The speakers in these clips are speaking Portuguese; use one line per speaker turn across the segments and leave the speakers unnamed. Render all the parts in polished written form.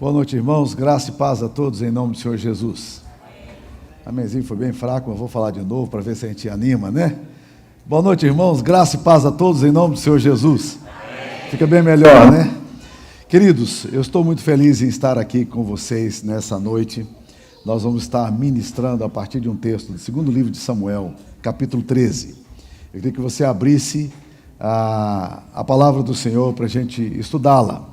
Boa noite, irmãos. Graça e paz a todos em nome do Senhor Jesus. Amenzinho foi bem fraco, mas vou falar de novo para ver se a gente anima, né? Boa noite, irmãos. Graça e paz a todos em nome do Senhor Jesus. Fica bem melhor, né? Queridos, eu estou muito feliz em estar aqui com vocês nessa noite. Nós vamos estar ministrando a partir de um texto do segundo livro de Samuel, capítulo 13. Eu queria que você abrisse a palavra do Senhor para a gente estudá-la.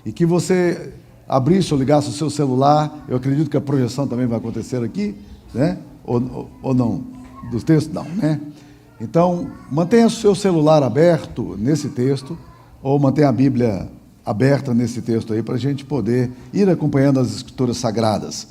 E que você abrisse ou ligasse o seu celular. Eu acredito que a projeção também vai acontecer aqui, né? Ou não? Do texto, não, né? Então, mantenha o seu celular aberto nesse texto, ou mantenha a Bíblia aberta nesse texto aí, para a gente poder ir acompanhando as Escrituras Sagradas.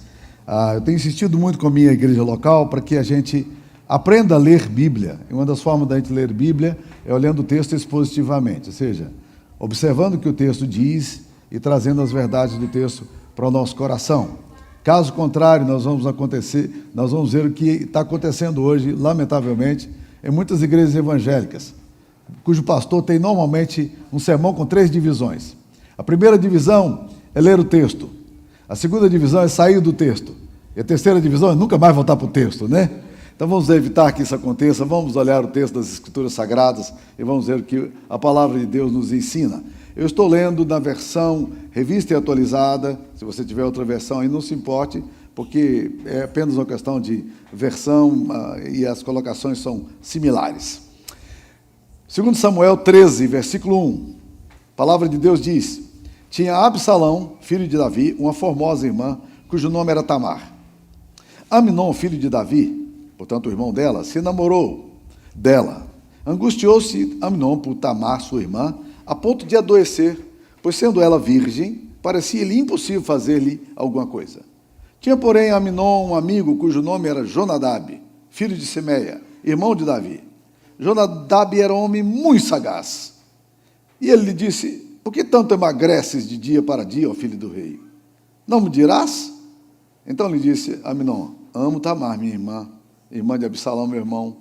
Eu tenho insistido muito com a minha igreja local para que a gente aprenda a ler Bíblia. E uma das formas da gente ler Bíblia é olhando o texto expositivamente, ou seja, observando o que o texto diz e trazendo as verdades do texto para o nosso coração. Caso contrário, nós vamos ver o que está acontecendo hoje, lamentavelmente, em muitas igrejas evangélicas, cujo pastor tem normalmente um sermão com 3 divisões. A primeira divisão é ler o texto. A segunda divisão é sair do texto. E a terceira divisão é nunca mais voltar para o texto, né? Então vamos evitar que isso aconteça, vamos olhar o texto das Escrituras Sagradas e vamos ver o que a palavra de Deus nos ensina. Eu estou lendo na versão revista e atualizada. Se você tiver outra versão aí, não se importe, porque é apenas uma questão de versão e as colocações são similares. 2 Samuel 13, versículo 1, a palavra de Deus diz: tinha Absalão, filho de Davi, uma formosa irmã, cujo nome era Tamar. Amnon, filho de Davi, portanto o irmão dela, se namorou dela. Angustiou-se Amnon por Tamar, sua irmã, a ponto de adoecer, pois sendo ela virgem, parecia-lhe impossível fazer-lhe alguma coisa. Tinha, porém, Amnon um amigo cujo nome era Jonadab, filho de Simeia, irmão de Davi. Jonadab era um homem muito sagaz. E ele lhe disse: por que tanto emagreces de dia para dia, ó filho do rei? Não me dirás? Então lhe disse Amnon: amo Tamar, minha irmã, irmã de Absalão, meu irmão.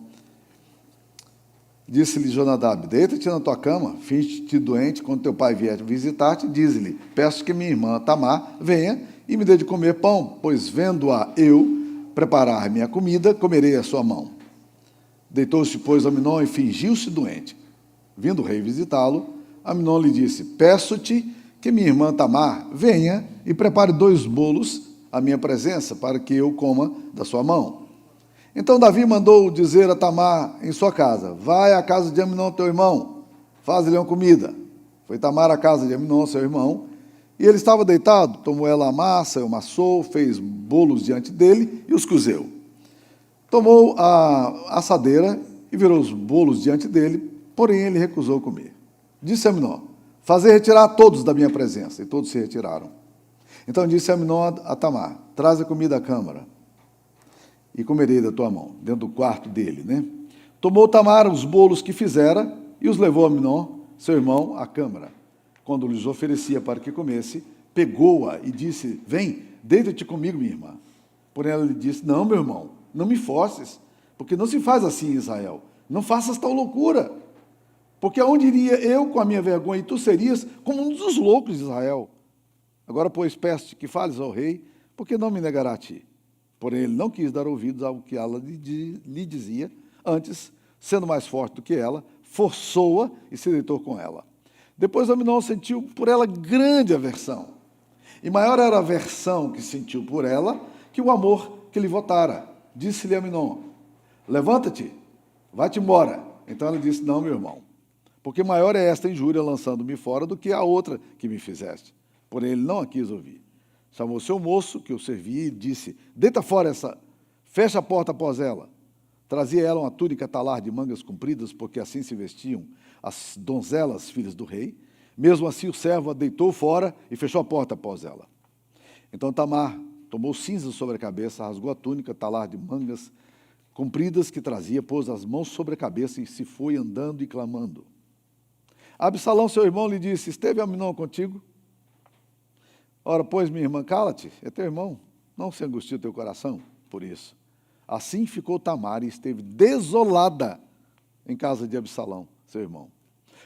Disse-lhe Jonadab: deita-te na tua cama, finge-te doente, quando teu pai vier visitar-te, dize-lhe: peço que minha irmã Tamar venha e me dê de comer pão, pois vendo-a eu preparar minha comida, comerei a sua mão. Deitou-se, pois, Amnon e fingiu-se doente. Vindo o rei visitá-lo, Amnon lhe disse: peço-te que minha irmã Tamar venha e prepare 2 bolos à minha presença, para que eu coma da sua mão. Então Davi mandou dizer a Tamar em sua casa: vai à casa de Amnon, teu irmão, faz-lhe uma comida. Foi Tamar à casa de Amnon, seu irmão, e ele estava deitado, tomou ela a massa, amassou, fez bolos diante dele e os cozeu. Tomou a assadeira e virou os bolos diante dele, porém ele recusou comer. Disse Amnon: fazei retirar todos da minha presença. E todos se retiraram. Então disse Amnon a Tamar: traz a comida à câmara, e comerei da tua mão, dentro do quarto dele, né? Tomou Tamar os bolos que fizera, e os levou a Amnon, seu irmão, à câmara. Quando lhes oferecia para que comesse, pegou-a e disse: vem, deita-te comigo, minha irmã. Porém ela lhe disse: não, meu irmão, não me forces, porque não se faz assim em Israel. Não faças tal loucura, porque aonde iria eu com a minha vergonha, e tu serias como um dos loucos de Israel? Agora, pois, peço-te que fales ao rei, porque não me negará a ti. Porém ele não quis dar ouvidos ao que ela lhe dizia. Antes, sendo mais forte do que ela, forçou-a e se deitou com ela. Depois Amnon sentiu por ela grande aversão, e maior era a aversão que sentiu por ela que o amor que lhe votara. Disse-lhe Amnon: levanta-te, vai-te embora. Então ela disse: não, meu irmão, porque maior é esta injúria lançando-me fora do que a outra que me fizeste. Porém ele não a quis ouvir. Chamou o seu moço que o servia e disse: deita fora fecha a porta após ela. Trazia ela uma túnica talar de mangas compridas, porque assim se vestiam as donzelas filhas do rei. Mesmo assim o servo a deitou fora e fechou a porta após ela. Então Tamar tomou cinza sobre a cabeça, rasgou a túnica talar de mangas compridas que trazia, pôs as mãos sobre a cabeça e se foi andando e clamando. Absalão, seu irmão, lhe disse: esteve Amnon contigo? Ora, pois, minha irmã, cala-te, é teu irmão, não se angustie o teu coração por isso. Assim ficou Tamar e esteve desolada em casa de Absalão, seu irmão.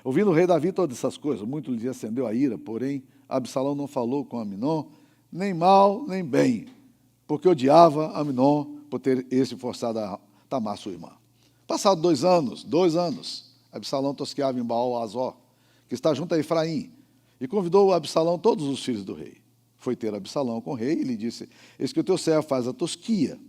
Ouvindo o rei Davi todas essas coisas, muito lhe acendeu a ira, porém Absalão não falou com Amnon, nem mal, nem bem, porque odiava Aminon por ter esse forçado a Tamar, sua irmã. Passados 2 anos, Absalão tosqueava em Baal-Azor, que está junto a Efraim, e convidou Absalão todos os filhos do rei. Foi ter Absalão com o rei e lhe disse: eis que o teu servo faz a tosquia.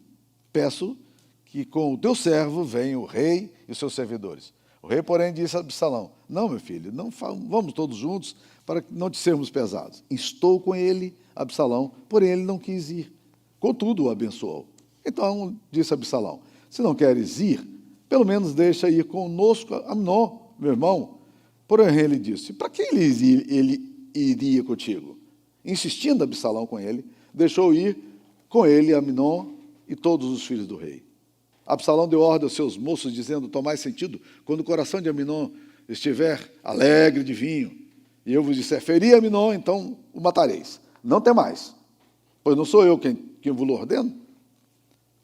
Peço que com o teu servo venha o rei e os seus servidores. O rei, porém, disse a Absalão: não, meu filho, não vamos todos juntos para não te sermos pesados. Estou com ele, Absalão, porém ele não quis ir. Contudo, o abençoou. Então disse Absalão: se não queres ir, pelo menos deixa ir conosco Amnon, meu irmão. Porém ele disse: para que ele iria contigo? Insistindo Absalão com ele, deixou ir com ele Amnon e todos os filhos do rei. Absalão deu ordem aos seus moços, dizendo: tomai sentido, quando o coração de Amnon estiver alegre de vinho, e eu vos disser: feri Amnon, então o matareis. Não temais, pois não sou eu quem vos ordeno.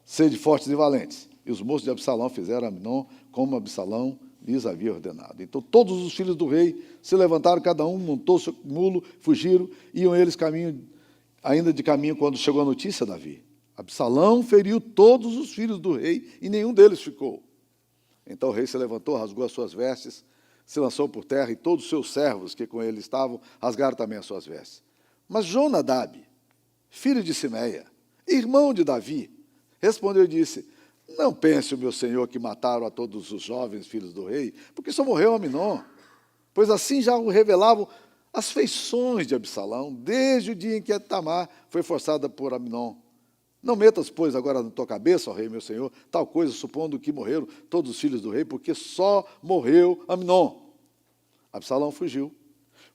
Sede fortes e valentes. E os moços de Absalão fizeram a Amnon como Absalão lhes havia ordenado. Então todos os filhos do rei se levantaram, cada um montou seu mulo, fugiram, iam eles ainda de caminho quando chegou a notícia a Davi. Absalão feriu todos os filhos do rei e nenhum deles ficou. Então o rei se levantou, rasgou as suas vestes, se lançou por terra, e todos os seus servos que com ele estavam rasgaram também as suas vestes. Mas Jonadab, filho de Simeia, irmão de Davi, respondeu e disse: não pense o meu senhor que mataram a todos os jovens filhos do rei, porque só morreu Aminon, pois assim já o revelavam as feições de Absalão, desde o dia em que Tamar foi forçada por Aminon. Não metas, pois, agora na tua cabeça, ó rei, meu senhor, tal coisa, supondo que morreram todos os filhos do rei, porque só morreu Aminon. Absalão fugiu.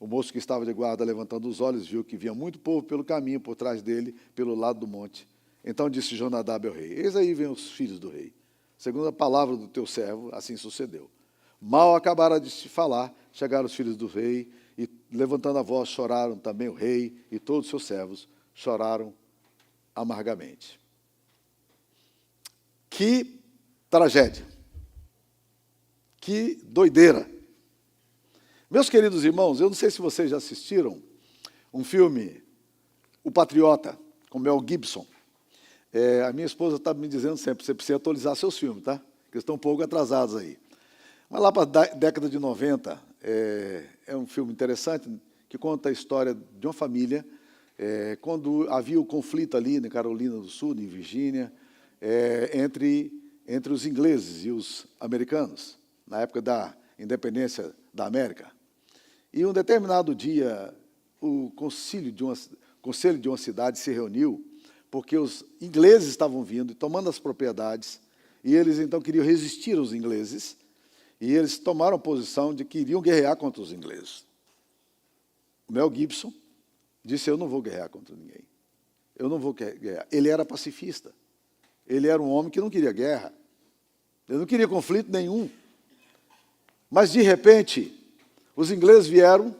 O moço que estava de guarda, levantando os olhos, viu que vinha muito povo pelo caminho, por trás dele, pelo lado do monte. Então disse Jonadab ao rei: eis aí vêm os filhos do rei. Segundo a palavra do teu servo, assim sucedeu. Mal acabara de se falar, chegaram os filhos do rei, e levantando a voz, choraram também o rei e todos os seus servos, choraram amargamente. Que tragédia! Que doideira! Meus queridos irmãos, eu não sei se vocês já assistiram um filme, O Patriota, com Mel Gibson. A minha esposa está me dizendo sempre: você precisa atualizar seus filmes, tá? Porque estão um pouco atrasados aí. Mas lá para a década de 90, é um filme interessante que conta a história de uma família, quando havia o conflito ali na Carolina do Sul, em Virgínia, entre os ingleses e os americanos, na época da independência da América. E um determinado dia, o conselho de uma cidade se reuniu, porque os ingleses estavam vindo e tomando as propriedades, e eles então queriam resistir aos ingleses, e eles tomaram a posição de que iriam guerrear contra os ingleses. O Mel Gibson disse: eu não vou guerrear contra ninguém. Eu não vou guerrear. Ele era pacifista. Ele era um homem que não queria guerra. Ele não queria conflito nenhum. Mas, de repente, os ingleses vieram,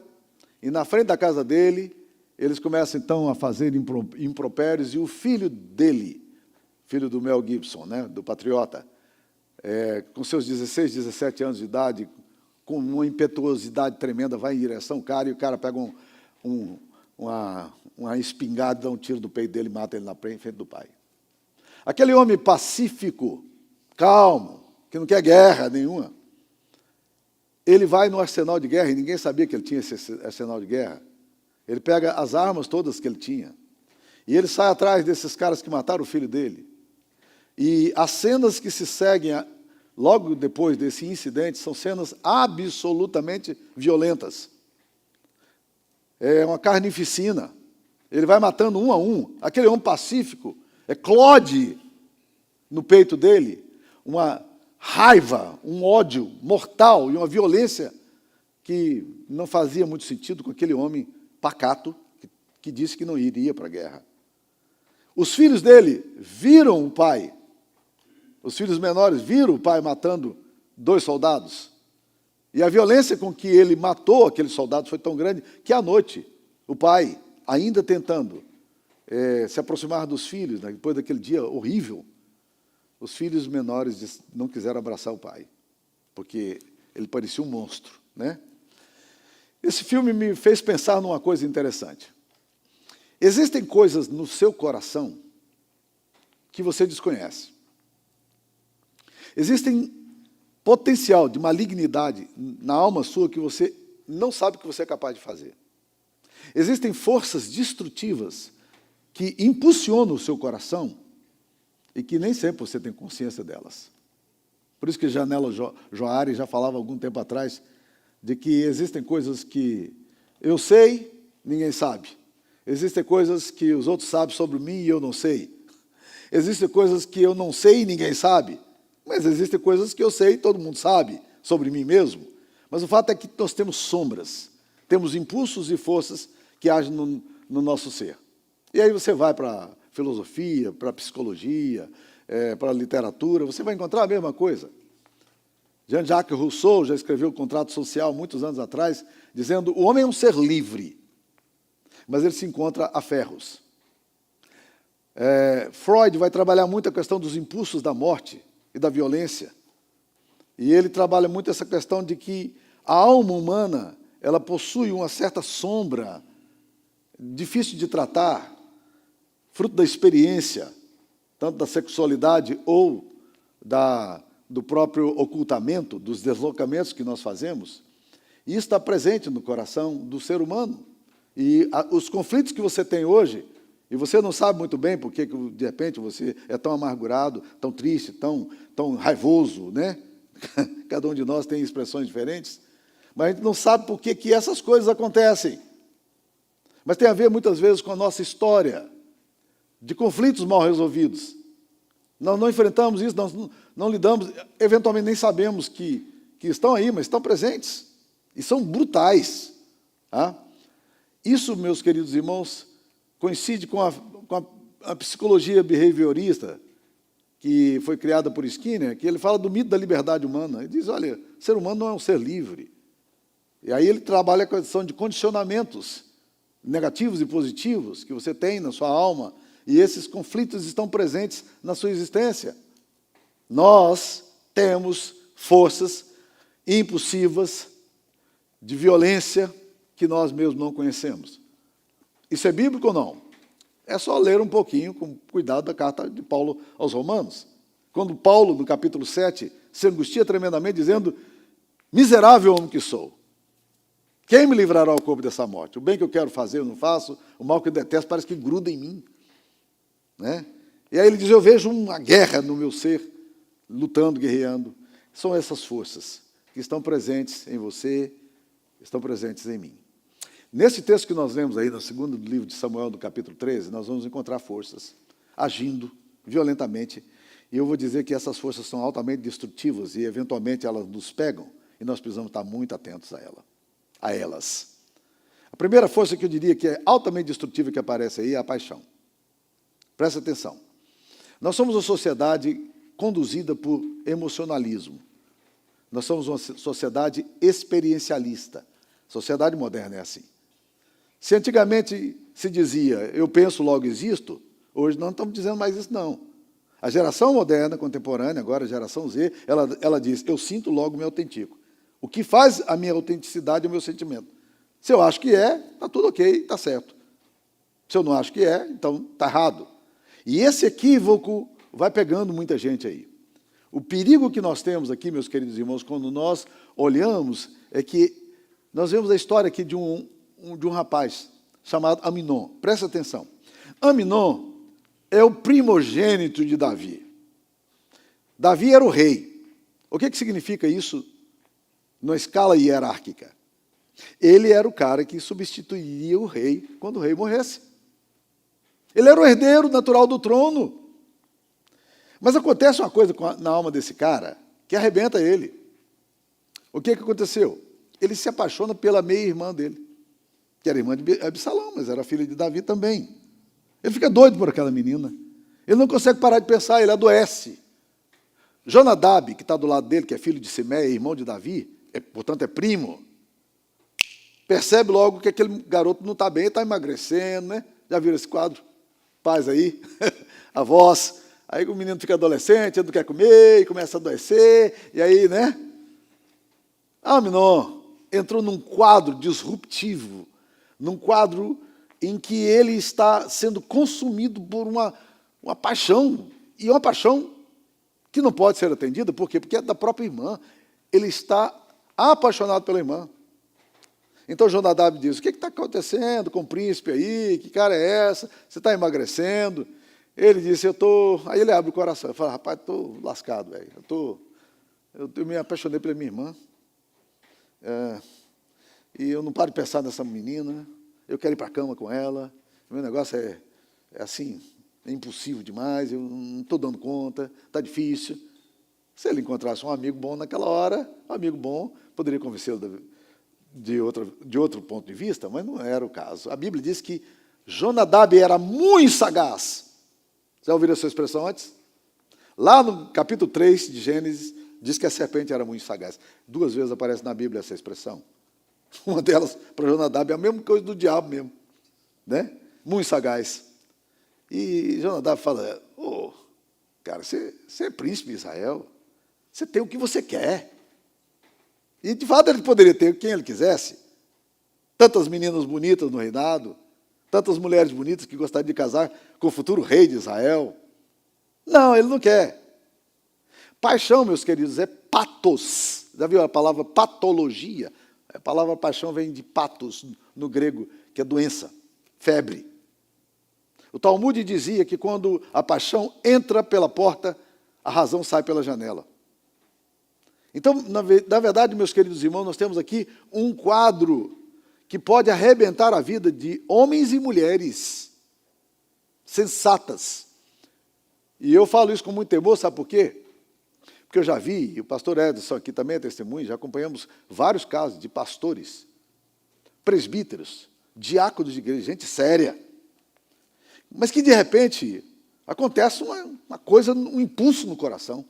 e na frente da casa dele, eles começam, então, a fazer impropérios, e o filho dele, filho do Mel Gibson, né, do Patriota, com seus 16, 17 anos de idade, com uma impetuosidade tremenda, vai em direção ao cara, e o cara pega uma espingarda, dá um tiro do peito dele e mata ele na frente do pai. Aquele homem pacífico, calmo, que não quer guerra nenhuma, ele vai no arsenal de guerra, e ninguém sabia que ele tinha esse arsenal de guerra. Ele pega as armas todas que ele tinha, e ele sai atrás desses caras que mataram o filho dele. E as cenas que se seguem logo depois desse incidente são cenas absolutamente violentas. É uma carnificina. Ele vai matando um a um. Aquele homem pacífico eclode no peito dele uma raiva, um ódio mortal e uma violência que não fazia muito sentido com aquele homem pacato que disse que não iria para a guerra. Os filhos dele viram o pai. Os filhos menores viram o pai matando 2 soldados. E a violência com que ele matou aqueles soldados foi tão grande que, à noite, o pai, ainda tentando se aproximar dos filhos, né, depois daquele dia horrível, os filhos menores não quiseram abraçar o pai, porque ele parecia um monstro, né? Esse filme me fez pensar numa coisa interessante. Existem coisas no seu coração que você desconhece. Existem potencial de malignidade na alma sua que você não sabe que você é capaz de fazer. Existem forças destrutivas que impulsionam o seu coração e que nem sempre você tem consciência delas. Por isso que Janela Joari já falava algum tempo atrás de que existem coisas que eu sei, ninguém sabe. Existem coisas que os outros sabem sobre mim e eu não sei. Existem coisas que eu não sei e ninguém sabe. Mas existem coisas que eu sei e todo mundo sabe sobre mim mesmo. Mas o fato é que nós temos sombras, temos impulsos e forças que agem no nosso ser. E aí você vai para a filosofia, para a psicologia, para a literatura, você vai encontrar a mesma coisa. Jean-Jacques Rousseau já escreveu o Contrato Social muitos anos atrás, dizendo que o homem é um ser livre, mas ele se encontra a ferros. Freud vai trabalhar muito a questão dos impulsos da morte e da violência. E ele trabalha muito essa questão de que a alma humana ela possui uma certa sombra, difícil de tratar, fruto da experiência, tanto da sexualidade ou do próprio ocultamento, dos deslocamentos que nós fazemos. E isso está presente no coração do ser humano. E os conflitos que você tem hoje, e você não sabe muito bem porque, de repente, você é tão amargurado, tão triste, tão raivoso, né? Cada um de nós tem expressões diferentes, mas a gente não sabe por que essas coisas acontecem. Mas tem a ver, muitas vezes, com a nossa história de conflitos mal resolvidos. Nós não enfrentamos isso, nós não lidamos, eventualmente nem sabemos que estão aí, mas estão presentes. E são brutais. Tá? Isso, meus queridos irmãos, coincide com a psicologia behaviorista, que foi criada por Skinner, que ele fala do mito da liberdade humana. Ele diz, olha, o ser humano não é um ser livre. E aí ele trabalha a questão de condicionamentos negativos e positivos que você tem na sua alma, e esses conflitos estão presentes na sua existência. Nós temos forças impulsivas de violência que nós mesmos não conhecemos. Isso é bíblico ou não? É só ler um pouquinho, com cuidado, da carta de Paulo aos Romanos. Quando Paulo, no capítulo 7, se angustia tremendamente, dizendo, miserável homem que sou, quem me livrará ao corpo dessa morte? O bem que eu quero fazer eu não faço, o mal que eu detesto parece que gruda em mim. Né? E aí ele diz, eu vejo uma guerra no meu ser, lutando, guerreando. São essas forças que estão presentes em você, estão presentes em mim. Nesse texto que nós lemos aí, no segundo livro de Samuel, do capítulo 13, nós vamos encontrar forças agindo violentamente. E eu vou dizer que essas forças são altamente destrutivas e, eventualmente, elas nos pegam e nós precisamos estar muito atentos a elas. A primeira força que eu diria que é altamente destrutiva que aparece aí é a paixão. Presta atenção. Nós somos uma sociedade conduzida por emocionalismo. Nós somos uma sociedade experiencialista. A sociedade moderna é assim. Se antigamente se dizia, eu penso, logo existo, hoje não estamos dizendo mais isso, não. A geração moderna, contemporânea, agora a geração Z, ela diz, eu sinto, logo me autentico. O que faz a minha autenticidade é o meu sentimento. Se eu acho que é, está tudo ok, está certo. Se eu não acho que é, então está errado. E esse equívoco vai pegando muita gente aí. O perigo que nós temos aqui, meus queridos irmãos, quando nós olhamos, é que nós vemos a história aqui de um rapaz chamado Aminon. Presta atenção. Aminon é o primogênito de Davi. Davi era o rei. O que significa isso na escala hierárquica? Ele era o cara que substituiria o rei quando o rei morresse. Ele era o herdeiro natural do trono. Mas acontece uma coisa na alma desse cara que arrebenta ele. O que aconteceu? Ele se apaixona pela meia-irmã dele, que era irmã de Absalão, mas era filha de Davi também. Ele fica doido por aquela menina. Ele não consegue parar de pensar, ele adoece. Jonadab, que está do lado dele, que é filho de Simeia, irmão de Davi, portanto é primo, percebe logo que aquele garoto não está bem, está emagrecendo, né? Já viram esse quadro? Pais aí, avós. Aí o menino fica adolescente, ele não quer comer, e começa a adoecer, e aí, né? Aminon entrou num quadro disruptivo, num quadro em que ele está sendo consumido por uma paixão, e uma paixão que não pode ser atendida, por quê? Porque é da própria irmã. Ele está apaixonado pela irmã. Então Jonadab diz, o que está acontecendo com o príncipe aí? Que cara é essa? Você está emagrecendo? Ele disse, Aí ele abre o coração, fala, rapaz, estou lascado, velho. Eu me apaixonei pela minha irmã. E eu não paro de pensar nessa menina. Eu quero ir para a cama com ela. O meu negócio é assim, é impossível demais, eu não estou dando conta, está difícil. Se ele encontrasse um amigo bom naquela hora, um amigo bom poderia convencê-lo de outro ponto de vista, mas não era o caso. A Bíblia diz que Jonadab era muito sagaz. Já ouviram essa expressão antes? Lá no capítulo 3 de Gênesis, diz que a serpente era muito sagaz. 2 vezes aparece na Bíblia essa expressão. Uma delas, para Jonadab, é a mesma coisa do diabo mesmo, né? Muito sagaz. E Jonadab fala, cara, você é príncipe de Israel, você tem o que você quer. E, de fato, ele poderia ter quem ele quisesse. Tantas meninas bonitas no reinado, tantas mulheres bonitas que gostariam de casar com o futuro rei de Israel. Não, ele não quer. Paixão, meus queridos, é patos. Já viu a palavra patologia? A palavra paixão vem de patos, no grego, que é doença, febre. O Talmud dizia que quando a paixão entra pela porta, a razão sai pela janela. Então, na verdade, meus queridos irmãos, nós temos aqui um quadro que pode arrebentar a vida de homens e mulheres sensatas. E eu falo isso com muito temor, sabe por quê? Porque eu já vi, e o pastor Edson aqui também é testemunho, já acompanhamos vários casos de pastores, presbíteros, diáconos de igreja, gente séria, mas que de repente acontece uma coisa, um impulso no coração.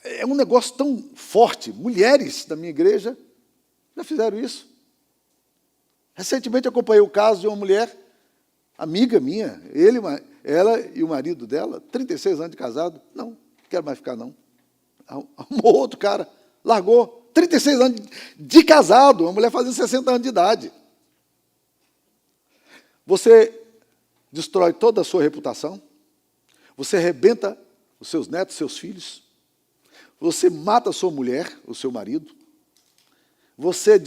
É um negócio tão forte. Mulheres da minha igreja já fizeram isso. Recentemente acompanhei o caso de uma mulher, amiga minha, ela e o marido dela, 36 anos de casado, não quero mais ficar não. Arrumou outro cara, largou, 36 anos de casado, uma mulher fazendo 60 anos de idade. Você destrói toda a sua reputação, você arrebenta os seus netos, seus filhos, você mata a sua mulher, o seu marido, você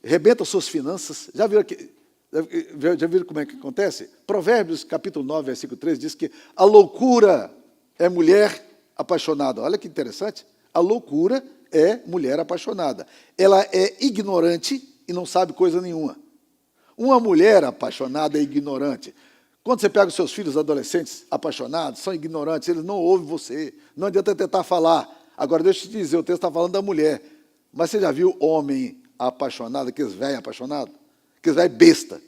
arrebenta as suas finanças. Já viram como é que acontece? Provérbios, capítulo 9, versículo 3, diz que a loucura é mulher apaixonada. Olha que interessante. A loucura é mulher apaixonada. Ela é ignorante e não sabe coisa nenhuma. Uma mulher apaixonada é ignorante. Quando você pega os seus filhos adolescentes apaixonados, são ignorantes, eles não ouvem você. Não adianta tentar falar. Agora, deixa eu te dizer, o texto está falando da mulher. Mas você já viu homem apaixonado, aqueles velhos apaixonados? Aqueles velhos besta.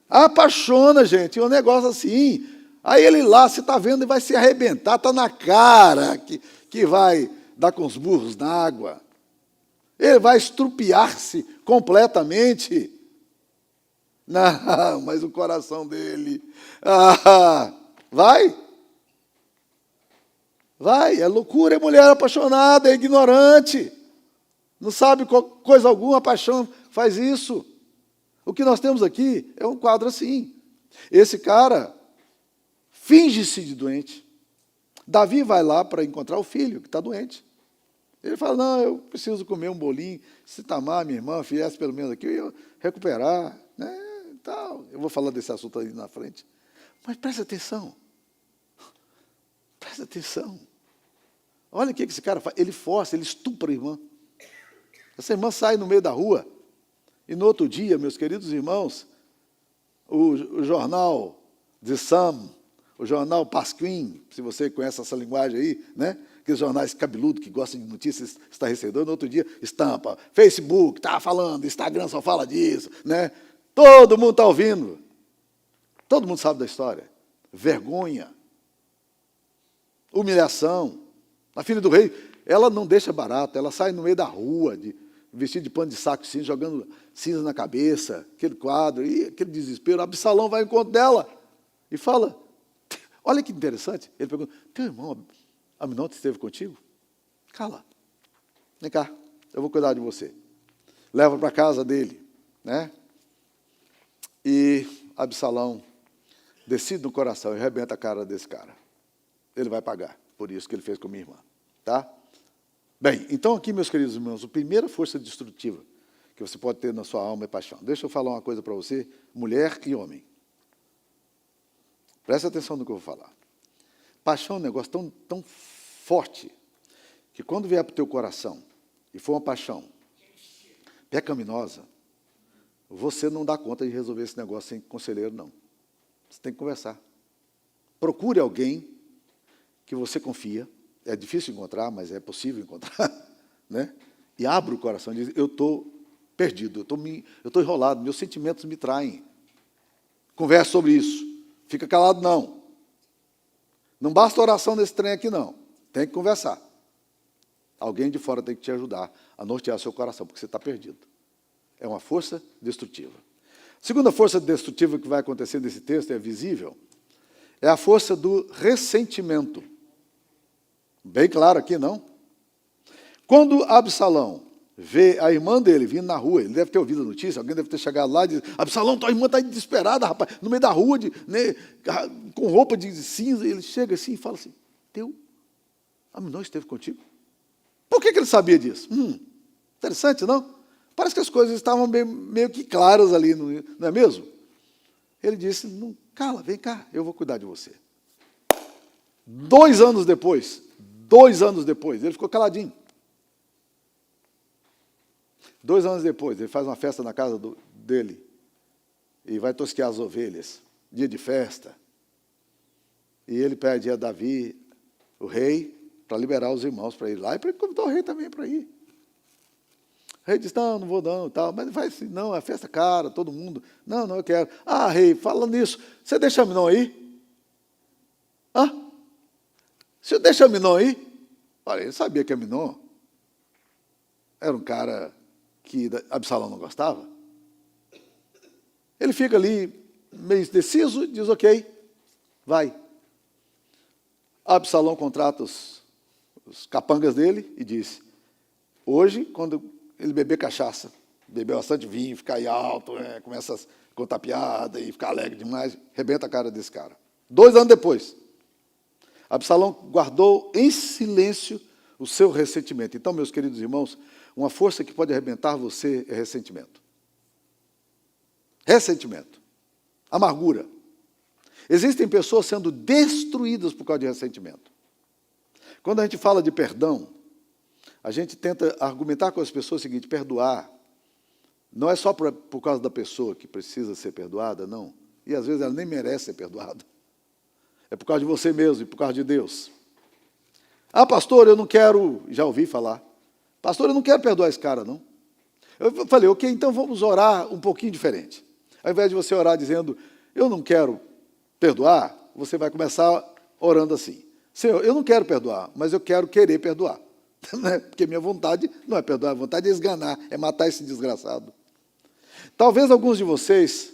Apaixona, gente, é um negócio assim. Aí ele lá, você está vendo, e vai se arrebentar, está na cara que vai dar com os burros na água. Ele vai estrupiar-se completamente. Não, mas o coração dele, vai, é loucura, é mulher apaixonada, é ignorante, não sabe coisa alguma, a paixão faz isso. O que nós temos aqui é um quadro assim. Esse cara finge-se de doente. Davi vai lá para encontrar o filho que está doente. Ele fala, não, eu preciso comer um bolinho, se Tamar, minha irmã, viesse pelo menos aqui, eu ia recuperar, né? Tal. Eu vou falar desse assunto aí na frente. Mas presta atenção. Presta atenção. Olha o que esse cara faz. Ele força, ele estupra a irmã. Essa irmã sai no meio da rua. E no outro dia, meus queridos irmãos, o jornal The Sun, o jornal Pasquim, se você conhece essa linguagem aí, né? Aqueles jornais cabeludos que gostam de notícias estarrecedoras, no outro dia estampa. Facebook está falando, Instagram só fala disso, né? Todo mundo está ouvindo. Todo mundo sabe da história. Vergonha. Humilhação. A filha do rei, ela não deixa barato, ela sai no meio da rua, vestida de pano de saco cinza, jogando cinza na cabeça, aquele quadro, e aquele desespero. Absalão vai ao encontro dela e fala, olha que interessante, ele pergunta, teu irmão Aminote esteve contigo? Cala, vem cá, eu vou cuidar de você. Leva para a casa dele. né? E Absalão decide no coração e arrebenta a cara desse cara. Ele vai pagar por isso que ele fez com minha irmã, tá? Bem, então aqui, meus queridos irmãos, a primeira força destrutiva que você pode ter na sua alma é paixão. Deixa eu falar uma coisa para você, mulher e homem. Presta atenção no que eu vou falar. Paixão é um negócio tão forte que quando vier para o teu coração e for uma paixão pecaminosa, você não dá conta de resolver esse negócio sem conselheiro, não. Você tem que conversar. Procure alguém que você confia. É difícil encontrar, mas é possível encontrar, né? E abra o coração e diz, eu estou perdido, eu estou enrolado, meus sentimentos me traem. Converse sobre isso. Fica calado, não. Não basta oração nesse trem aqui, não. Tem que conversar. Alguém de fora tem que te ajudar a nortear seu coração, porque você está perdido. É uma força destrutiva. A segunda força destrutiva que vai acontecer nesse texto, é visível, é a força do ressentimento. Bem claro aqui, não? Quando Absalão vê a irmã dele vindo na rua, ele deve ter ouvido a notícia, alguém deve ter chegado lá e disse, Absalão, tua irmã está desesperada, rapaz, no meio da rua, né, com roupa de cinza. Ele chega assim e fala assim, Aminon esteve contigo? Por que ele sabia disso? Interessante, não? Parece que as coisas estavam meio que claras ali, não é mesmo? Ele disse, não, cala, vem cá, eu vou cuidar de você. 2 anos depois, ele ficou caladinho. 2 anos depois, ele faz uma festa na casa dele e vai tosquear as ovelhas, dia de festa. E ele pede a Davi, o rei, para liberar os irmãos para ir lá e para convidar o rei também para ir. O rei diz, não vou não, tal, mas vai assim, não, a festa é cara, todo mundo. Não, eu quero. Ah, rei, falando nisso, você deixa Aminon aí? Você deixa Aminon aí? Olha, ele sabia que Aminon era um cara que Absalão não gostava. Ele fica ali meio indeciso, diz, ok, vai. Absalão contrata os capangas dele e diz, hoje, quando ele beber cachaça, beber bastante vinho, ficar aí alto, começa a contar piada e ficar alegre demais, rebenta a cara desse cara. 2 anos depois, Absalão guardou em silêncio o seu ressentimento. Então, meus queridos irmãos, uma força que pode arrebentar você é ressentimento. Ressentimento. Amargura. Existem pessoas sendo destruídas por causa de ressentimento. Quando a gente fala de perdão, a gente tenta argumentar com as pessoas o seguinte, perdoar não é só por causa da pessoa que precisa ser perdoada, não. E às vezes ela nem merece ser perdoada. É por causa de você mesmo e por causa de Deus. Ah, pastor, eu não quero... Já ouvi falar. Pastor, eu não quero perdoar esse cara, não. Eu falei, ok, então vamos orar um pouquinho diferente. Ao invés de você orar dizendo, eu não quero perdoar, você vai começar orando assim. Senhor, eu não quero perdoar, mas eu quero querer perdoar. Porque minha vontade não é perdoar, a vontade é esganar, é matar esse desgraçado. Talvez alguns de vocês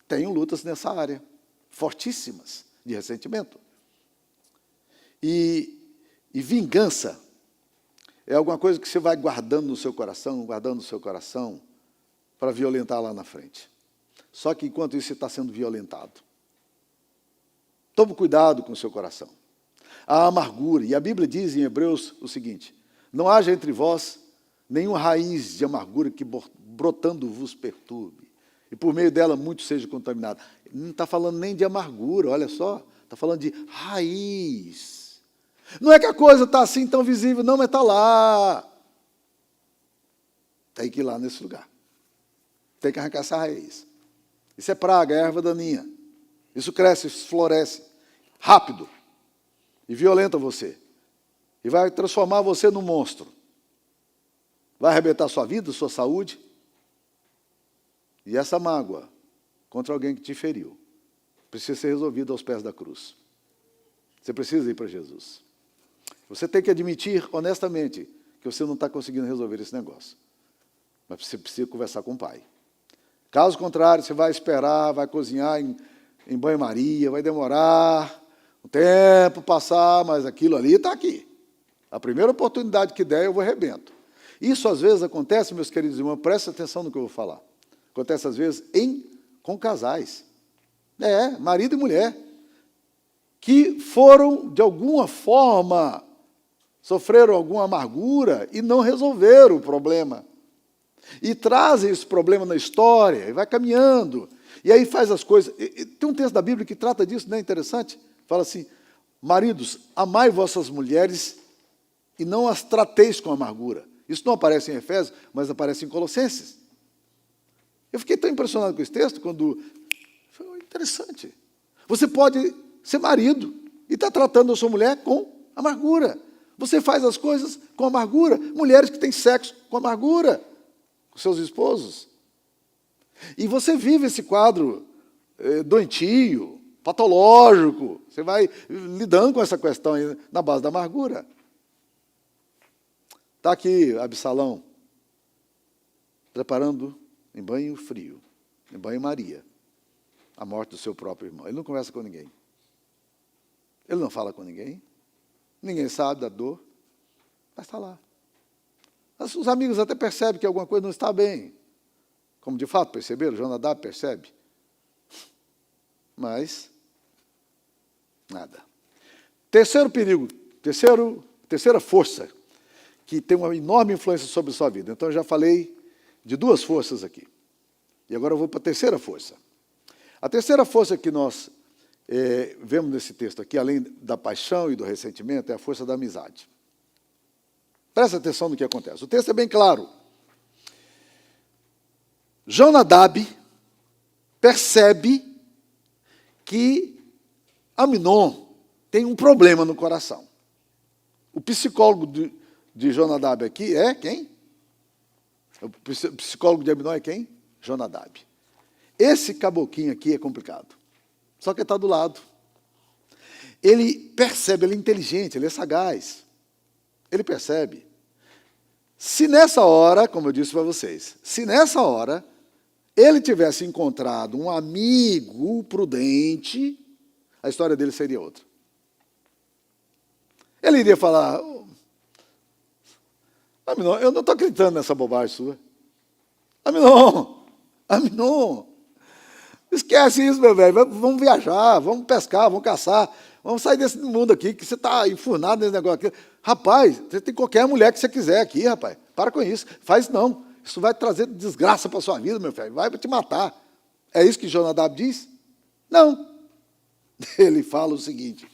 tenham lutas nessa área, fortíssimas, de ressentimento. E vingança é alguma coisa que você vai guardando no seu coração, para violentar lá na frente. Só que enquanto isso você está sendo violentado. Tome cuidado com o seu coração. A amargura, e a Bíblia diz em Hebreus o seguinte, não haja entre vós nenhuma raiz de amargura que brotando vos perturbe, e por meio dela muito seja contaminado. Não está falando nem de amargura, olha só, está falando de raiz. Não é que a coisa está assim tão visível, não, mas está lá. Tem que ir lá nesse lugar. Tem que arrancar essa raiz. Isso é praga, é erva daninha. Isso cresce, isso floresce, rápido, e violenta você. E vai transformar você num monstro. Vai arrebentar sua vida, sua saúde. E essa mágoa contra alguém que te feriu precisa ser resolvida aos pés da cruz. Você precisa ir para Jesus. Você tem que admitir honestamente que você não está conseguindo resolver esse negócio. Mas você precisa conversar com o Pai. Caso contrário, você vai esperar, vai cozinhar em banho-maria, vai demorar um tempo passar, mas aquilo ali está aqui. A primeira oportunidade que der, eu vou arrebento. Isso às vezes acontece, meus queridos irmãos, presta atenção no que eu vou falar. Acontece às vezes com casais. Marido e mulher. Que foram, de alguma forma, sofreram alguma amargura e não resolveram o problema. E trazem esse problema na história, e vai caminhando. E aí faz as coisas. Tem um texto da Bíblia que trata disso, não é interessante? Fala assim, maridos, amai vossas mulheres e não as trateis com amargura. Isso não aparece em Efésios, mas aparece em Colossenses. Eu fiquei tão impressionado com esse texto, quando... Foi interessante. Você pode ser marido e está tratando a sua mulher com amargura. Você faz as coisas com amargura. Mulheres que têm sexo com amargura com seus esposos. E você vive esse quadro doentio, patológico. Você vai lidando com essa questão aí na base da amargura. Está aqui Absalão, preparando em banho frio, em banho-maria, a morte do seu próprio irmão. Ele não conversa com ninguém. Ele não fala com ninguém. Ninguém sabe da dor. Mas está lá. Os amigos até percebem que alguma coisa não está bem. Como de fato perceberam, Jonadab percebe. Mas, nada. Terceiro perigo, terceira força, que tem uma enorme influência sobre a sua vida. Então, eu já falei de duas forças aqui. E agora eu vou para a terceira força. A terceira força que nós vemos nesse texto aqui, além da paixão e do ressentimento, é a força da amizade. Presta atenção no que acontece. O texto é bem claro. Jonadab percebe que Aminon tem um problema no coração. O psicólogo de Jonadab aqui é quem? O psicólogo de Aminon é quem? Jonadab. Esse caboquinho aqui é complicado. Só que ele está do lado. Ele percebe, ele é inteligente, ele é sagaz. Ele percebe. Se nessa hora, como eu disse para vocês, se nessa hora ele tivesse encontrado um amigo prudente, a história dele seria outra. Ele iria falar, Aminon, eu não estou acreditando nessa bobagem sua. Aminon, esquece isso, meu velho, vamos viajar, vamos pescar, vamos caçar, vamos sair desse mundo aqui, que você está enfurnado nesse negócio aqui. Rapaz, você tem qualquer mulher que você quiser aqui, rapaz, para com isso, faz não, isso vai trazer desgraça para a sua vida, meu velho, vai te matar. É isso que Jonadab diz? Não. Ele fala o seguinte,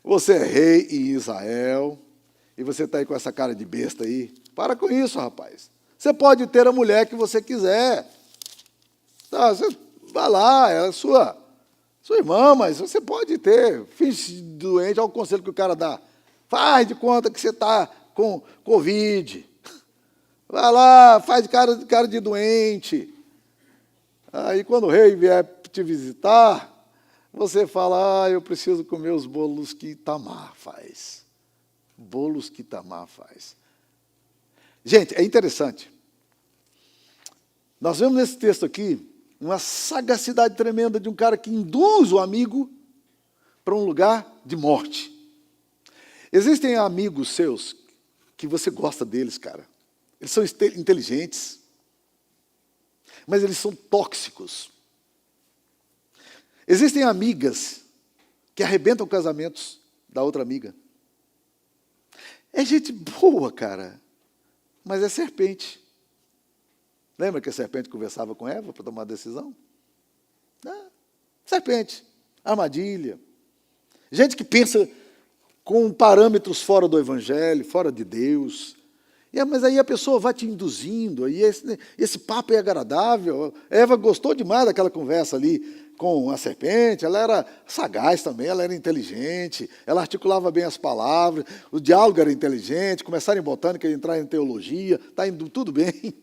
você é rei em Israel, e você está aí com essa cara de besta aí, para com isso, rapaz. Você pode ter a mulher que você quiser. Tá, você vai lá, é a sua irmã, mas você pode ter. Finge doente, olha o conselho que o cara dá. Faz de conta que você está com Covid. Vai lá, faz cara de doente. Aí quando o rei vier te visitar, você fala, eu preciso comer os bolos que Tamar faz. Bolos que Tamar faz. Gente, é interessante. Nós vemos nesse texto aqui uma sagacidade tremenda de um cara que induz o amigo para um lugar de morte. Existem amigos seus que você gosta deles, cara. Eles são inteligentes, mas eles são tóxicos. Existem amigas que arrebentam casamentos da outra amiga. É gente boa, cara, mas é serpente. Lembra que a serpente conversava com Eva para tomar decisão? Serpente, armadilha. Gente que pensa com parâmetros fora do Evangelho, fora de Deus. Mas aí a pessoa vai te induzindo, aí esse papo é agradável. Eva gostou demais daquela conversa ali com a serpente, ela era sagaz também, ela era inteligente, ela articulava bem as palavras, o diálogo era inteligente, começaram em botânica, entraram em teologia, está indo tudo bem.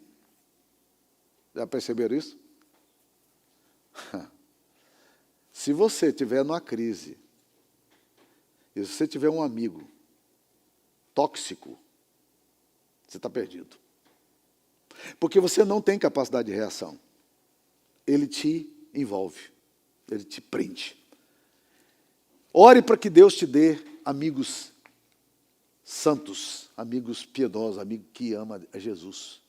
Já perceberam isso? Se você estiver numa crise, e se você tiver um amigo tóxico, você está perdido. Porque você não tem capacidade de reação. Ele te envolve, ele te prende. Ore para que Deus te dê amigos santos, amigos piedosos, amigo que ama a Jesus.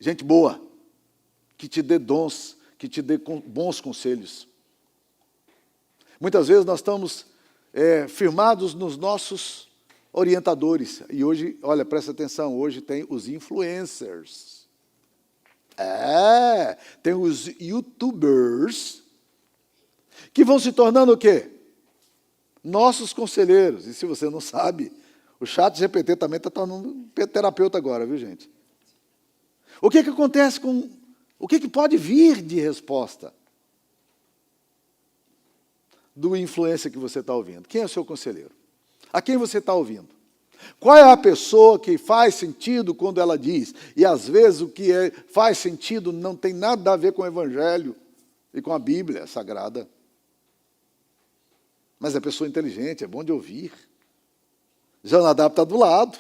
Gente boa. que te dê dons, que te dê bons conselhos. Muitas vezes nós estamos firmados nos nossos orientadores. E hoje, olha, presta atenção, hoje tem os influencers. Tem os youtubers que vão se tornando o quê? Nossos conselheiros. E se você não sabe, o ChatGPT também está tornando terapeuta agora, viu, gente? O que acontece com... O que pode vir de resposta do influencer que você está ouvindo? Quem é o seu conselheiro? A quem você está ouvindo? Qual é a pessoa que faz sentido quando ela diz? E às vezes o que faz sentido não tem nada a ver com o Evangelho e com a Bíblia Sagrada. Mas é pessoa inteligente, é bom de ouvir. Jonadab está do lado.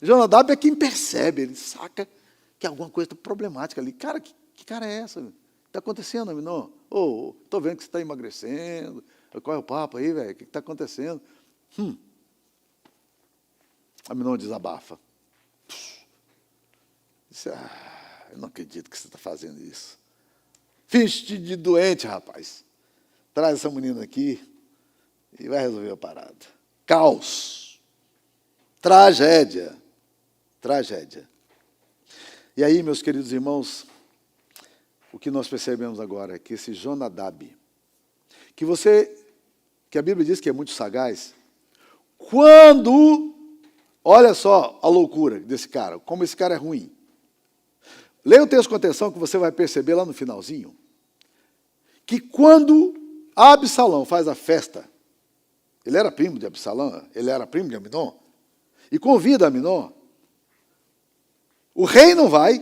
Jonadab é quem percebe, ele saca que alguma coisa está problemática ali. Cara, que cara é essa? Está acontecendo, Aminon? Estou vendo que você está emagrecendo. Qual é o papo aí, velho? O que está acontecendo? Aminon desabafa. Disse, eu não acredito que você está fazendo isso. Finge de doente, rapaz. Traz essa menina aqui e vai resolver a parada. Caos. Tragédia. E aí, meus queridos irmãos, o que nós percebemos agora é que esse Jonadab, que a Bíblia diz que é muito sagaz, olha só a loucura desse cara, como esse cara é ruim. Leia o texto com atenção que você vai perceber lá no finalzinho, que quando Absalão faz a festa, ele era primo de Absalão, ele era primo de Aminon, e convida Aminon, o rei não vai,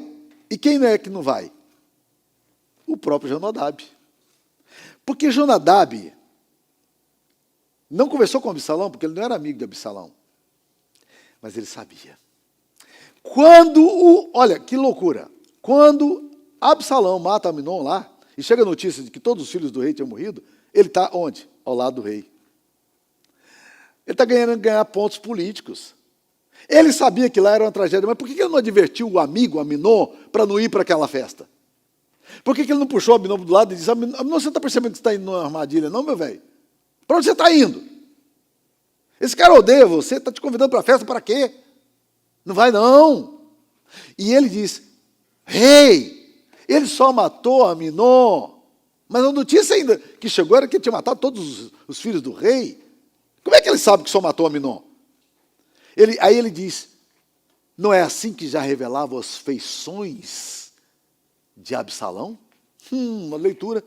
e quem é que não vai? O próprio Jonadab. Porque Jonadab não conversou com Absalão, porque ele não era amigo de Absalão. Mas ele sabia. Olha, que loucura. Quando Absalão mata Aminon lá, e chega a notícia de que todos os filhos do rei tinham morrido, ele está onde? Ao lado do rei. Ele está ganhar pontos políticos. Ele sabia que lá era uma tragédia, mas por que ele não advertiu o amigo Aminon para não ir para aquela festa? Por que ele não puxou o Aminon do lado e disse, Aminon, você está percebendo que você está indo numa armadilha, não, meu velho? Para onde você está indo? Esse cara odeia você, está te convidando para a festa, para quê? Não vai, não. E ele diz, rei, ele só matou Aminon, mas a notícia ainda que chegou era que ele tinha matado todos os filhos do rei. Como é que ele sabe que só matou Aminon? Aí ele diz, não é assim que já revelava as feições de Absalão? Uma leitura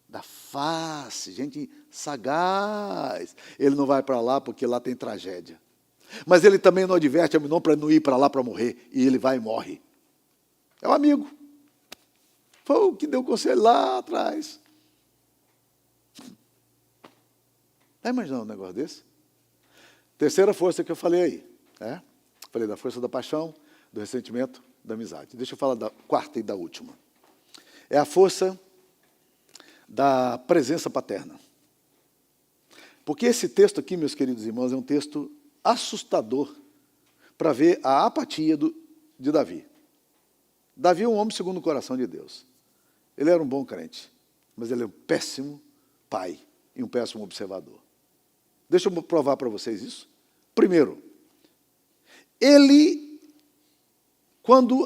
da face, gente sagaz. Ele não vai para lá porque lá tem tragédia. Mas ele também não adverte Aminon para não ir para lá para morrer. E ele vai e morre. É um amigo. Foi o que deu conselho lá atrás. Está imaginando um negócio desse? Terceira força que eu falei aí. Falei da força da paixão, do ressentimento, da amizade. Deixa eu falar da quarta e da última. É a força da presença paterna. Porque esse texto aqui, meus queridos irmãos, é um texto assustador para ver a apatia de Davi. Davi é um homem segundo o coração de Deus. Ele era um bom crente, mas ele é um péssimo pai e um péssimo observador. Deixa eu provar para vocês isso. Primeiro, quando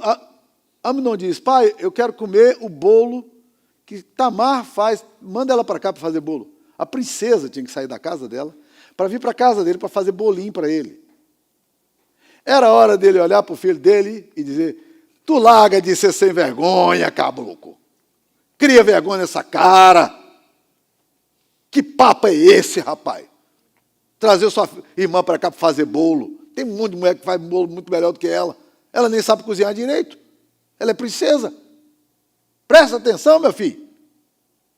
Aminon diz, pai, eu quero comer o bolo que Tamar faz, manda ela para cá para fazer bolo. A princesa tinha que sair da casa dela para vir para a casa dele para fazer bolinho para ele. Era hora dele olhar para o filho dele e dizer, tu larga de ser sem vergonha, caboclo. Cria vergonha nessa cara. Que papo é esse, rapaz? Trazer sua irmã para cá para fazer bolo. Tem um monte de mulher que faz bolo muito melhor do que ela. Ela nem sabe cozinhar direito. Ela é princesa. Presta atenção, meu filho.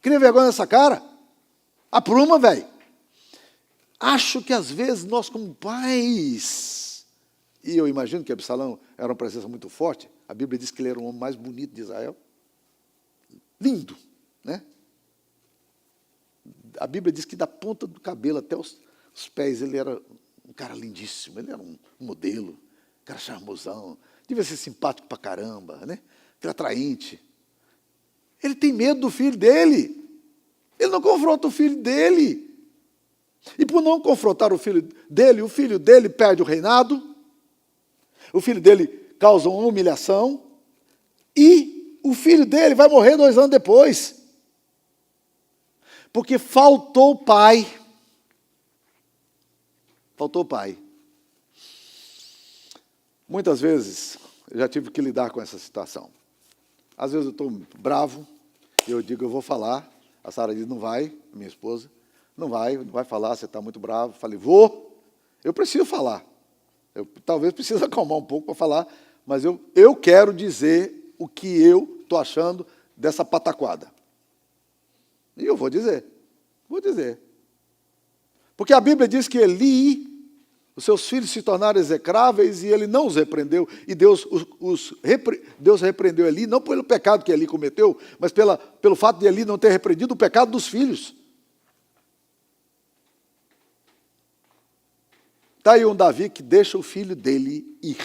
Cria vergonha nessa cara. Apruma, velho. Acho que às vezes nós como pais, e eu imagino que Absalão era uma presença muito forte, a Bíblia diz que ele era o homem mais bonito de Israel. Lindo, né? A Bíblia diz que da ponta do cabelo até os pés, ele era um cara lindíssimo, ele era um modelo, um cara charmosão, devia ser simpático pra caramba, né? Aquele atraente. Ele tem medo do filho dele. Ele não confronta o filho dele. E por não confrontar o filho dele perde o reinado, o filho dele causa uma humilhação, e o filho dele vai morrer 2 anos depois. Porque faltou o pai. Faltou o pai. Muitas vezes eu já tive que lidar com essa situação. Às vezes eu estou bravo, eu digo, eu vou falar. A Sara diz, não vai, minha esposa, não vai falar, você está muito bravo. Eu falei, eu preciso falar. Eu talvez precise acalmar um pouco para falar, mas eu quero dizer o que eu estou achando dessa pataquada. E eu vou dizer. Porque a Bíblia diz que Eli, os seus filhos se tornaram execráveis e ele não os repreendeu. E Deus repreendeu Eli, não pelo pecado que Eli cometeu, mas pelo fato de Eli não ter repreendido o pecado dos filhos. Está aí um Davi que deixa o filho dele ir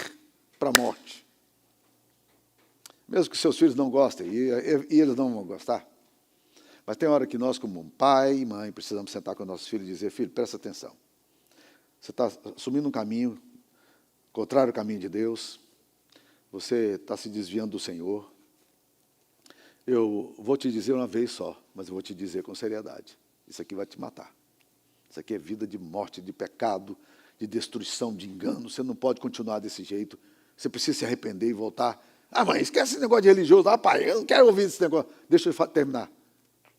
para a morte. Mesmo que seus filhos não gostem, e eles não vão gostar. Mas tem hora que nós, como pai e mãe, precisamos sentar com nossos filhos e dizer, filho, presta atenção. Você está assumindo um caminho, contrário ao caminho de Deus. Você está se desviando do Senhor. Eu vou te dizer uma vez só, mas eu vou te dizer com seriedade. Isso aqui vai te matar. Isso aqui é vida de morte, de pecado, de destruição, de engano. Você não pode continuar desse jeito. Você precisa se arrepender e voltar. Ah, mãe, esquece esse negócio de religioso. Ah, pai, eu não quero ouvir esse negócio. Deixa eu terminar.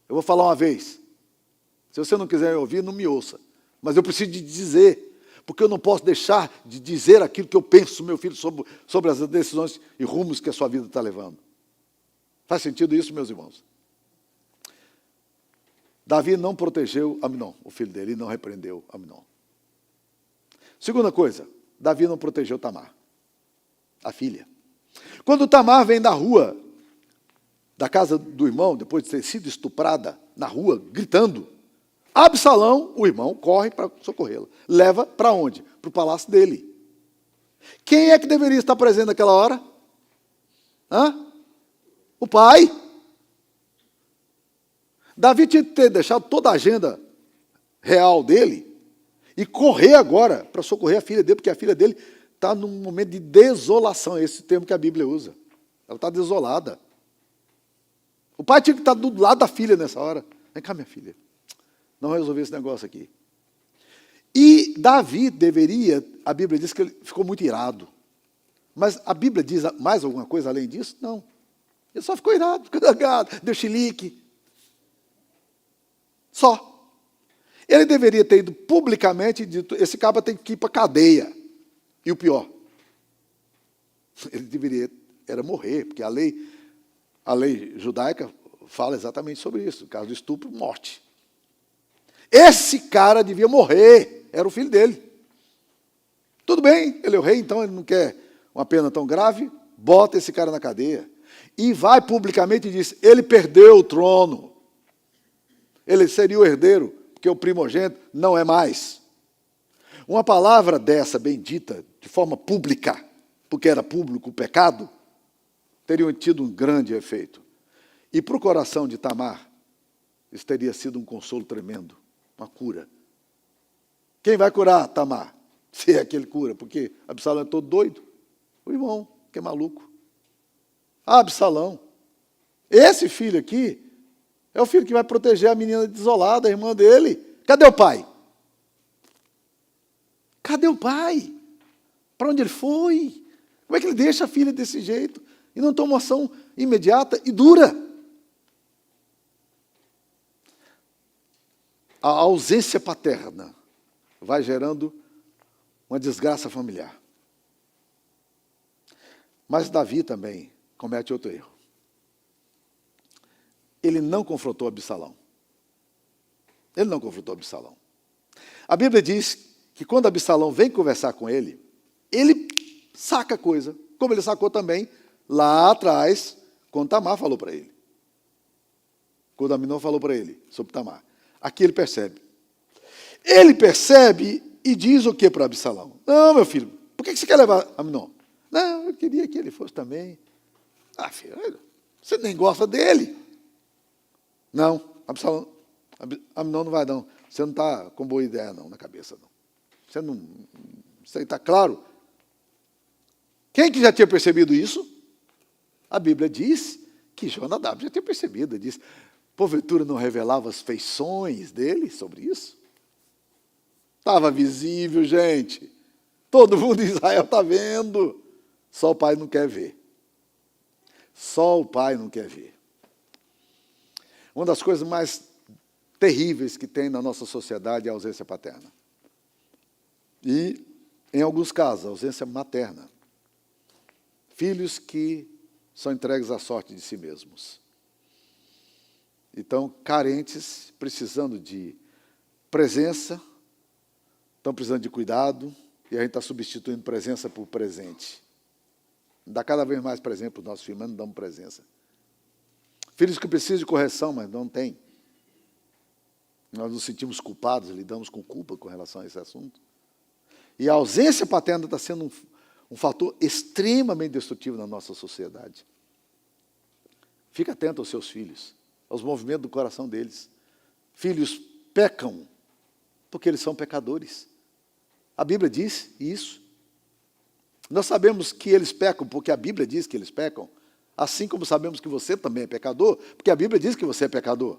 Eu vou falar uma vez. Se você não quiser ouvir, não me ouça. Mas eu preciso de dizer, porque eu não posso deixar de dizer aquilo que eu penso, meu filho, sobre as decisões e rumos que a sua vida está levando. Faz sentido isso, meus irmãos? Davi não protegeu Amnon, o filho dele, e não repreendeu Amnon. Segunda coisa, Davi não protegeu Tamar, a filha. Quando Tamar vem da rua, da casa do irmão, depois de ter sido estuprada na rua, gritando, Absalão, o irmão, corre para socorrê-la. Leva para onde? Para o palácio dele. Quem é que deveria estar presente naquela hora? O pai. Davi tinha que ter deixado toda a agenda real dele e correr agora para socorrer a filha dele, porque a filha dele está num momento de desolação, é esse termo que a Bíblia usa. Ela está desolada. O pai tinha que estar do lado da filha nessa hora. Vem cá, minha filha. Não resolver esse negócio aqui. E Davi deveria, a Bíblia diz que ele ficou muito irado. Mas a Bíblia diz mais alguma coisa além disso? Não. Ele só ficou irado, ficou dragado, deu chilique. Só. Ele deveria ter ido publicamente e dito, esse caba tem que ir para a cadeia. E o pior, ele deveria era morrer, porque a lei judaica fala exatamente sobre isso. No caso do estupro, morte. Esse cara devia morrer. Era o filho dele. Tudo bem, ele é o rei, então ele não quer uma pena tão grave. Bota esse cara na cadeia. E vai publicamente e diz, ele perdeu o trono. Ele seria o herdeiro, porque o primogênito não é mais. Uma palavra dessa, bendita, de forma pública, porque era público o pecado, teriam tido um grande efeito. E para o coração de Tamar, isso teria sido um consolo tremendo, uma cura. Quem vai curar Tamar? Se é aquele cura, porque Absalão é todo doido. O irmão, que é maluco. Absalão. Esse filho aqui é o filho que vai proteger a menina desolada, a irmã dele. Cadê o pai? Cadê o pai? Para onde ele foi? Como é que ele deixa a filha desse jeito? E não toma ação imediata e dura. A ausência paterna vai gerando uma desgraça familiar. Mas Davi também comete outro erro. Ele não confrontou Absalão. Ele não confrontou Absalão. A Bíblia diz que quando Absalão vem conversar com ele, ele saca a coisa, como ele sacou também lá atrás, quando Tamar falou para ele. Quando Amnon falou para ele sobre Tamar. Aqui ele percebe. Ele percebe e diz o que para Absalão? Não, meu filho, por que você quer levar Amnon? Não, eu queria que ele fosse também. Ah, filho, você nem gosta dele. Não, Absalão, não vai não. Você não está com boa ideia não na cabeça, não. Você não, isso aí está claro? Quem que já tinha percebido isso? A Bíblia diz que Jonadab já tinha percebido. Diz, porventura não revelava as feições dele sobre isso? Estava visível, gente. Todo mundo em Israel está vendo. Só o pai não quer ver. Só o pai não quer ver. Uma das coisas mais terríveis que tem na nossa sociedade é a ausência paterna. E, em alguns casos, a ausência materna. Filhos que são entregues à sorte de si mesmos. Então, carentes, precisando de presença, estão precisando de cuidado, e a gente está substituindo presença por presente. Dá cada vez mais presente para os nossos filhos, mas não damos presença. Filhos que precisam de correção, mas não têm. Nós nos sentimos culpados, lidamos com culpa com relação a esse assunto. E a ausência paterna está sendo um fator extremamente destrutivo na nossa sociedade. Fique atento aos seus filhos, aos movimentos do coração deles. Filhos pecam porque eles são pecadores. A Bíblia diz isso. Nós sabemos que eles pecam porque a Bíblia diz que eles pecam, assim como sabemos que você também é pecador, porque a Bíblia diz que você é pecador.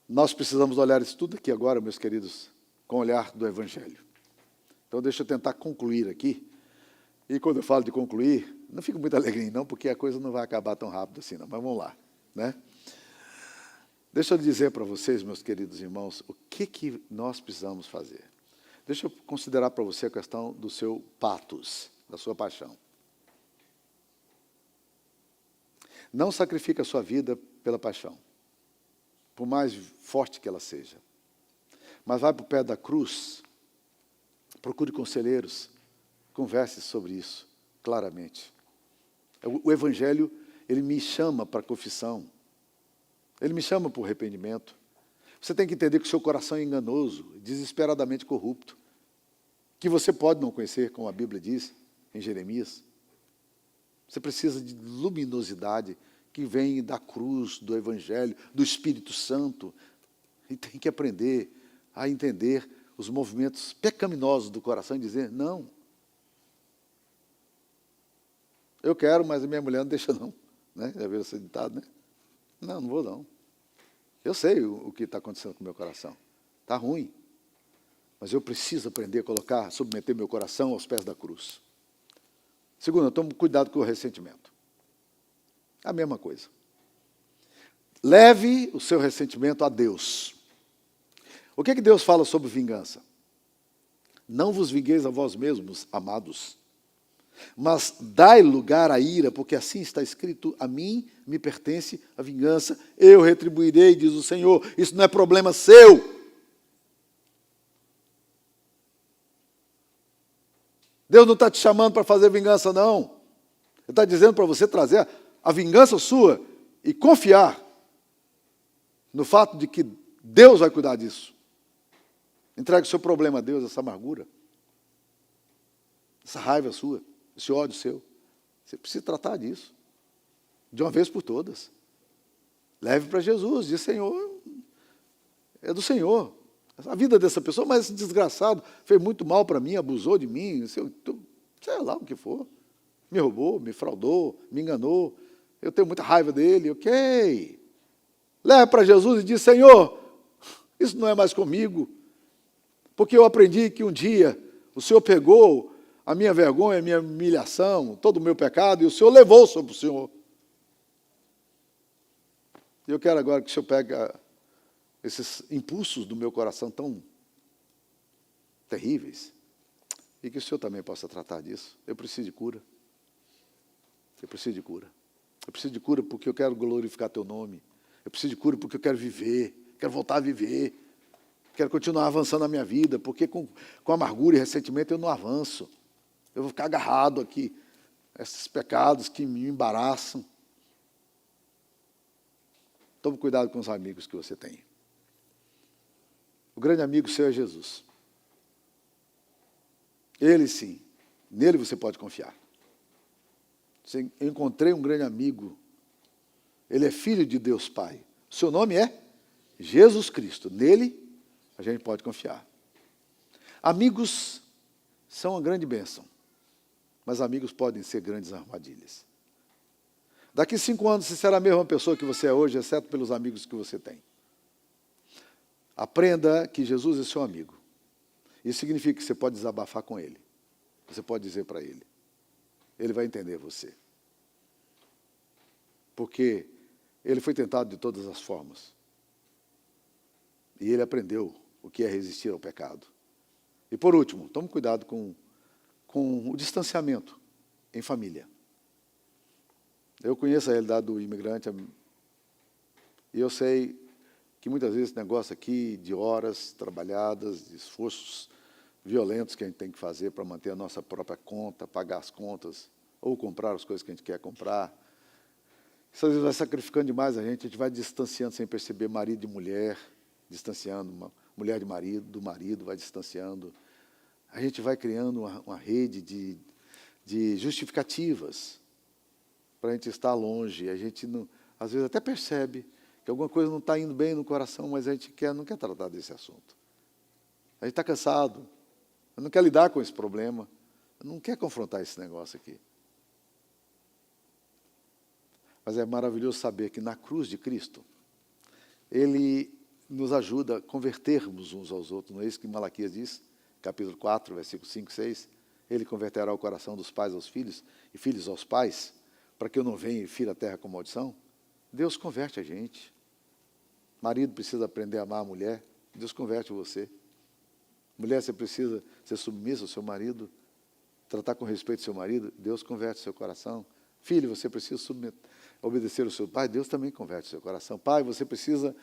Nós precisamos olhar isso tudo aqui agora, meus queridos, com o olhar do Evangelho. Então, deixa eu tentar concluir aqui. E quando eu falo de concluir, não fico muito alegre não, porque a coisa não vai acabar tão rápido assim, não. Mas vamos lá, né? Deixa eu dizer para vocês, meus queridos irmãos, o que nós precisamos fazer. Deixa eu considerar para você a questão do seu patos, da sua paixão. Não sacrifique a sua vida pela paixão, por mais forte que ela seja. Mas vai para o pé da cruz, procure conselheiros, converse sobre isso claramente. O Evangelho, ele me chama para a confissão, ele me chama para o arrependimento. Você tem que entender que o seu coração é enganoso, desesperadamente corrupto, que você pode não conhecer, como a Bíblia diz em Jeremias. Você precisa de luminosidade que vem da cruz, do Evangelho, do Espírito Santo. E tem que aprender a entender os movimentos pecaminosos do coração e dizer, não. Eu quero, mas a minha mulher não deixa não. Né? Já viu esse ditado, né? Não vou não. Eu sei o que está acontecendo com o meu coração. Está ruim. Mas eu preciso aprender a submeter meu coração aos pés da cruz. Segundo, tome cuidado com o ressentimento. A mesma coisa. Leve o seu ressentimento a Deus. O que Deus fala sobre vingança? Não vos vingueis a vós mesmos, amados, mas dai lugar à ira, porque assim está escrito, a mim me pertence a vingança, eu retribuirei, diz o Senhor. Isso não é problema seu. Deus não está te chamando para fazer vingança, não. Ele está dizendo para você trazer a vingança sua e confiar no fato de que Deus vai cuidar disso. Entregue o seu problema a Deus, essa amargura, essa raiva sua, esse ódio seu. Você precisa tratar disso, de uma vez por todas. Leve para Jesus, diz, Senhor, é do Senhor. A vida dessa pessoa, mas esse desgraçado fez muito mal para mim, abusou de mim, sei lá o que for. Me roubou, me fraudou, me enganou. Eu tenho muita raiva dele, ok. Leve para Jesus e diz, Senhor, isso não é mais comigo. Porque eu aprendi que um dia o Senhor pegou a minha vergonha, a minha humilhação, todo o meu pecado, e o Senhor levou sobre o Senhor. E eu quero agora que o Senhor pegue esses impulsos do meu coração tão terríveis, e que o Senhor também possa tratar disso. Eu preciso de cura. Eu preciso de cura. Eu preciso de cura porque eu quero glorificar Teu nome. Eu preciso de cura porque eu quero viver, quero voltar a viver. Quero continuar avançando na minha vida, porque com amargura e ressentimento eu não avanço. Eu vou ficar agarrado aqui a esses pecados que me embaraçam. Tome cuidado com os amigos que você tem. O grande amigo seu é Jesus. Ele sim, nele você pode confiar. Eu encontrei um grande amigo, ele é filho de Deus Pai. O seu nome é Jesus Cristo. Nele a gente pode confiar. Amigos são uma grande bênção, mas amigos podem ser grandes armadilhas. Daqui 5 anos você será a mesma pessoa que você é hoje, exceto pelos amigos que você tem. Aprenda que Jesus é seu amigo. Isso significa que você pode desabafar com ele. Você pode dizer para ele. Ele vai entender você. Porque ele foi tentado de todas as formas. E ele aprendeu o que é resistir ao pecado. E por último, tome cuidado com o distanciamento em família. Eu conheço a realidade do imigrante e eu sei que muitas vezes esse negócio aqui de horas trabalhadas, de esforços violentos que a gente tem que fazer para manter a nossa própria conta, pagar as contas, ou comprar as coisas que a gente quer comprar. Isso às vezes vai sacrificando demais a gente vai distanciando sem perceber marido de mulher, distanciando, mulher de marido, do marido, vai distanciando. A gente vai criando uma rede de justificativas para a gente estar longe. A gente, não, às vezes, até percebe que alguma coisa não está indo bem no coração, mas a gente não quer tratar desse assunto. A gente está cansado, não quer lidar com esse problema, não quer confrontar esse negócio aqui. Mas é maravilhoso saber que na cruz de Cristo, Ele nos ajuda a convertermos uns aos outros. Não é isso que Malaquias diz? Capítulo 4, versículos 5 e 6. Ele converterá o coração dos pais aos filhos e filhos aos pais, para que eu não venha e fira a terra com maldição. Deus converte a gente. Marido precisa aprender a amar a mulher. Deus converte você. Mulher, você precisa ser submissa ao seu marido, tratar com respeito ao seu marido. Deus converte o seu coração. Filho, você precisa obedecer ao seu pai. Deus também converte o seu coração. Pai, você precisa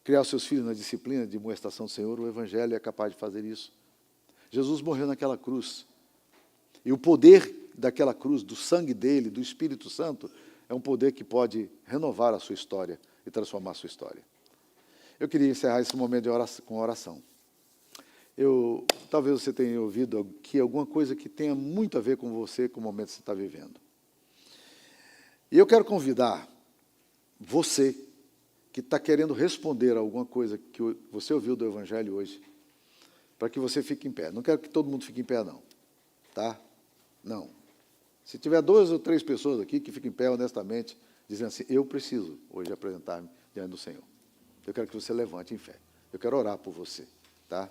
criar os seus filhos na disciplina de amoestação do Senhor. O Evangelho é capaz de fazer isso. Jesus morreu naquela cruz. E o poder daquela cruz, do sangue dele, do Espírito Santo, é um poder que pode renovar a sua história e transformar a sua história. Eu queria encerrar esse momento de oração, com oração. Talvez você tenha ouvido aqui alguma coisa que tenha muito a ver com você, com o momento que você está vivendo. E eu quero convidar você que está querendo responder a alguma coisa que você ouviu do Evangelho hoje, para que você fique em pé. Não quero que todo mundo fique em pé, não. Tá? Não. Se tiver 2 ou 3 pessoas aqui que fiquem em pé honestamente, dizendo assim, eu preciso hoje apresentar-me diante do Senhor. Eu quero que você levante em fé. Eu quero orar por você. Tá?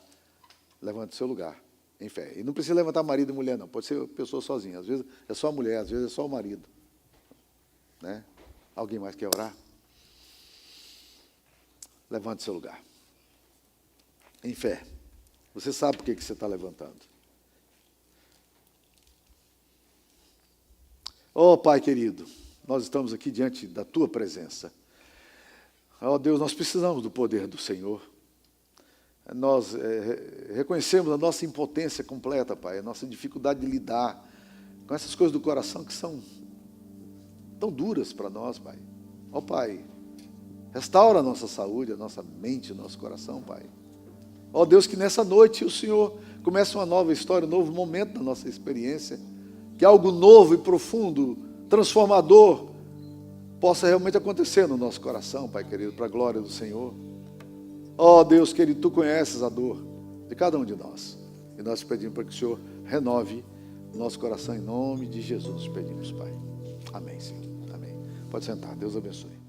Levante o seu lugar em fé. E não precisa levantar marido e mulher, não. Pode ser pessoa sozinha. Às vezes é só a mulher, às vezes é só o marido. Né? Alguém mais quer orar? Levante o seu lugar. Em fé. Você sabe por que você está levantando. Oh, Pai querido, nós estamos aqui diante da Tua presença. Oh, Deus, nós precisamos do poder do Senhor. Nós reconhecemos a nossa impotência completa, Pai, a nossa dificuldade de lidar com essas coisas do coração que são tão duras para nós, Pai. Oh, Pai, restaura a nossa saúde, a nossa mente, o nosso coração, Pai. Ó Deus, que nessa noite o Senhor comece uma nova história, um novo momento da nossa experiência, que algo novo e profundo, transformador, possa realmente acontecer no nosso coração, Pai querido, para a glória do Senhor. Ó Deus querido, Tu conheces a dor de cada um de nós, e nós pedimos para que o Senhor renove o nosso coração em nome de Jesus, pedimos, Pai. Amém, Senhor. Amém. Pode sentar, Deus abençoe.